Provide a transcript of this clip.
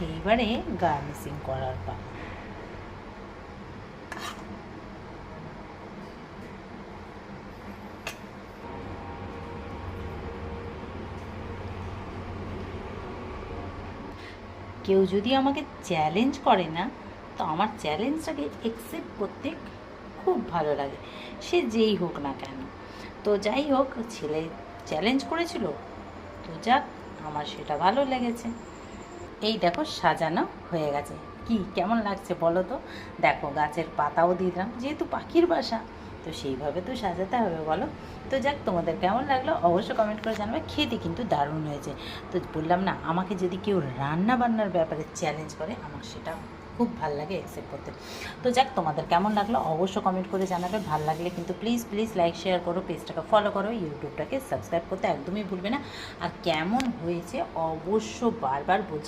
এইবারে গার্নিশিং করার পালা। কেউ যদি আমাকে চ্যালেঞ্জ করে না, তো আমার চ্যালেঞ্জটাকে অ্যাকসেপ্ট করতে খুব ভালো লাগে, সে যেই হোক না কেন। তো যাই হোক, ছেলে চ্যালেঞ্জ করেছিল, তো যাক, আমার সেটা ভালো লেগেছে। এই দেখো সাজানো হয়ে গেছে। কি কেমন লাগছে বলো তো? দেখো গাছের পাতাও দিলাম, যেহেতু পাখির বাসা, তো সেইভাবে তো সাজাতে হবে বলো। তো যাক, তোমাদের কেমন লাগলো অবশ্যই কমেন্ট করে জানাবে। খেতে কিন্তু দারুণ হয়েছে। তো বললাম না, আমাকে যদি কেউ রান্না বান্নার ব্যাপারে চ্যালেঞ্জ করে, আমার সেটা খুব ভালো লাগে অ্যাকসেপ্ট করতে। তো যাক, তোমাদের কেমন লাগলো অবশ্যই কমেন্ট করে জানাবে। ভালো লাগলে কিন্তু প্লিজ প্লিজ লাইক শেয়ার করো, পেজটাকে ফলো করো, ইউটিউবটাকে সাবস্ক্রাইব করতে একদমই ভুলবে না। আর কেমন হয়েছে অবশ্য বারবার বলছি